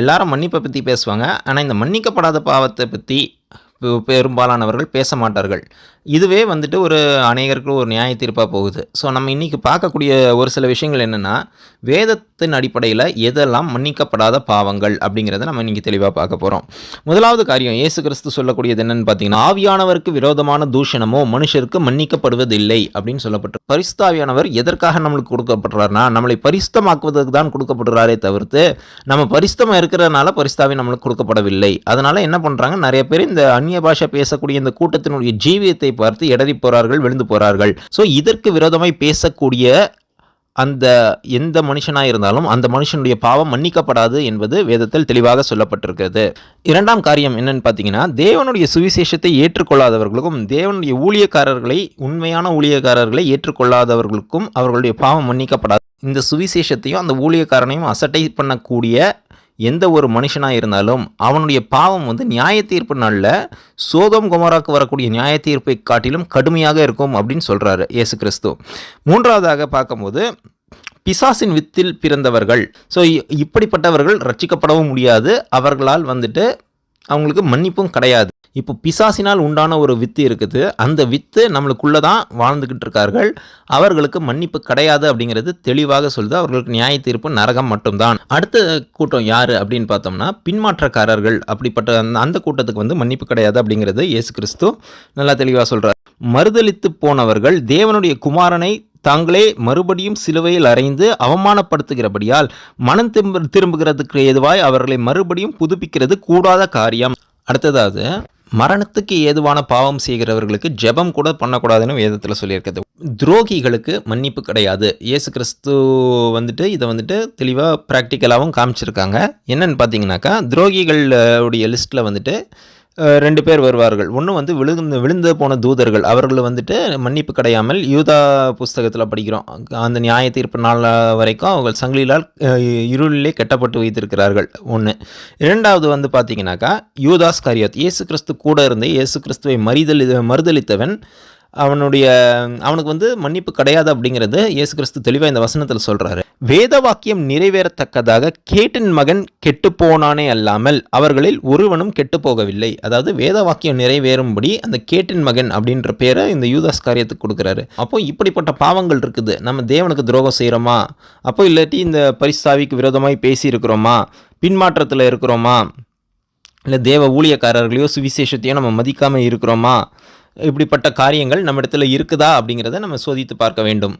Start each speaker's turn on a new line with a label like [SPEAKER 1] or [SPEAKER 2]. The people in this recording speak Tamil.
[SPEAKER 1] எல்லாரும் மன்னிப்பை பற்றி பேசுவாங்க. ஆனால் இந்த மன்னிக்கப்படாத பாவத்தை பற்றி பெரும்பாலானவர்கள் பேச மாட்டார்கள். இதுவே வந்துட்டு ஒரு அநேகருக்கு ஒரு நியாய தீர்ப்பாக போகுது. ஸோ நம்ம இன்றைக்கி பார்க்கக்கூடிய ஒரு சில விஷயங்கள் என்னென்னா, வேதத்தின் அடிப்படையில் எதெல்லாம் மன்னிக்கப்படாத பாவங்கள் அப்படிங்கிறத நம்ம இன்றைக்கி தெளிவாக பார்க்க போகிறோம். முதலாவது காரியம் இயேசு கிறிஸ்து சொல்லக்கூடியது என்னென்னு பார்த்தீங்கன்னா, ஆவியானவருக்கு விரோதமான தூஷணமோ மனுஷருக்கு மன்னிக்கப்படுவதில்லை அப்படின்னு சொல்லப்பட்டு, பரிசுத்த ஆவியானவர் எதற்காக நம்மளுக்கு கொடுக்கப்படுறாருனா, நம்மளை பரிசுத்தமாக்குவதற்கு தான் கொடுக்கப்படுறாரே தவிர்த்து நம்ம பரிசுத்தமாக இருக்கிறதுனால பரிசுத்தாவி நம்மளுக்கு கொடுக்கப்படவில்லை. அதனால் என்ன பண்ணுறாங்க, நிறைய பேர் இந்த அந்நிய பாஷை பேசக்கூடிய இந்த கூட்டத்தினுடைய ஜீவியத்தை பார்த்து இடறி போறார்கள், விழுந்து போறார்கள். ஸோ இதற்கு விரோதமாய் பேசக்கூடிய அந்த எந்த மனுஷனாக இருந்தாலும் அந்த மனுஷனுடைய பாவம் மன்னிக்கப்படாது என்பது வேதத்தில் தெளிவாக சொல்லப்பட்டிருக்கிறது. இரண்டாம் காரியம் என்னன்னு பார்த்தீங்கன்னா, தேவனுடைய சுவிசேஷத்தை ஏற்றுக்கொள்ளாதவர்களுக்கும் தேவனுடைய ஊழியக்காரர்களை உண்மையான ஊழியக்காரர்களை ஏற்றுக்கொள்ளாதவர்களுக்கும் அவர்களுடைய பாவம் மன்னிக்கப்படாது. இந்த சுவிசேஷத்தையும் அந்த ஊழியக்காரனையும் அசட்டை பண்ணக்கூடிய எந்த ஒரு மனுஷனாக இருந்தாலும் அவனுடைய பாவம் நியாய தீர்ப்பு நாளில் சோதோம் கொமோராக்கு வரக்கூடிய நியாய தீர்ப்பை காட்டிலும் கடுமையாக இருக்கும் அப்படின்னு சொல்கிறாரு இயேசு கிறிஸ்து. மூன்றாவதாக பார்க்கும்போது பிசாசின் வித்தில் பிறந்தவர்கள். ஸோ இப்படிப்பட்டவர்கள் ரட்சிக்கப்படவும் முடியாது. அவர்களால் அவங்களுக்கு மன்னிப்பும் கிடையாது. இப்போ பிசாசினால் உண்டான ஒரு வித்து இருக்குது. அந்த வித்து நம்மளுக்குள்ளே தான் வாழ்ந்துக்கிட்டு இருக்கார்கள். அவர்களுக்கு மன்னிப்பு கிடையாது அப்படிங்கிறது தெளிவாக சொல்லுது. அவர்களுக்கு நியாய தீர்ப்பு நரகம் மட்டும்தான். அடுத்த கூட்டம் யார் அப்படின்னு பார்த்தோம்னா, பின்மாற்றக்காரர்கள். அப்படிப்பட்ட அந்த கூட்டத்துக்கு மன்னிப்பு கிடையாது அப்படிங்கிறது இயேசு கிறிஸ்து நல்லா தெளிவாக சொல்கிறார். மறுதலித்து போனவர்கள் தேவனுடைய குமாரனை தாங்களே மறுபடியும் சிலுவையில் அறைந்து அவமானப்படுத்துகிறபடியால் மனம் திரும்புகிறதுக்கு ஏதுவாய் அவர்களை மறுபடியும் புதுப்பிக்கிறது கூடாத காரியம். அடுத்ததாவது, மரணத்துக்கு ஏதுவான பாவம் செய்கிறவர்களுக்கு ஜெபம் கூட பண்ணக்கூடாதுன்னு வேதத்தில் சொல்லியிருக்கிறது. துரோகிகளுக்கு மன்னிப்பு கிடையாது. இயேசு கிறிஸ்து இதை தெளிவாக ப்ராக்டிக்கலாகவும் காமிச்சிருக்காங்க. என்னன்னு பார்த்தீங்கன்னாக்கா, துரோகிகளுடைய லிஸ்ட்டில் 2 பேர் வருவார்கள். ஒன்று விழுந்து போன தூதர்கள். அவர்கள் மன்னிப்பு கிடையாமல் யூதா புஸ்தகத்தில் படிக்கிறோம். அந்த நியாய தீர்ப்பு நாள் வரைக்கும் அவர்கள் சங்கிலியால் இருளிலே கட்டப்பட்டு வைத்திருக்கிறார்கள். ஒன்று. இரண்டாவது பார்த்தீங்கன்னாக்கா, யூதாஸ் காரியோத். இயேசு கிறிஸ்து கூட இருந்து இயேசு கிறிஸ்துவை மறுதலித்தவன். அவனுக்கு மன்னிப்பு கிடையாது அப்படிங்கிறது இயேசு கிறிஸ்து தெளிவாக இந்த வசனத்தில் சொல்கிறாரு. வேத வாக்கியம் நிறைவேறத்தக்கதாக கேட்டின் மகன் கெட்டு போனானே அல்லாமல் அவர்களில் ஒருவனும் கெட்டு போகவில்லை. அதாவது வேத வாக்கியம் நிறைவேறும்படி அந்த கேட்டின் மகன் அப்படின்ற பேரை இந்த யூதாஸ் காரியத்துக்கு கொடுக்குறாரு. அப்போ இப்படிப்பட்ட பாவங்கள் இருக்குது. நம்ம தேவனுக்கு துரோகம் செய்கிறோமா, அப்போ இல்லாட்டி இந்த பரிசுத்தாவிக்கு விரோதமாய் பேசி இருக்கிறோமா, பின்மாற்றத்தில் இருக்கிறோமா, இல்லை தேவ ஊழியக்காரர்களையோ சுவிசேஷத்தையோ நம்ம மதிக்காமல் இருக்கிறோமா, இப்படிப்பட்ட காரியங்கள் நம்ம இடத்துல இருக்குதா அப்படிங்கிறத நம்ம சோதித்து பார்க்க வேண்டும்.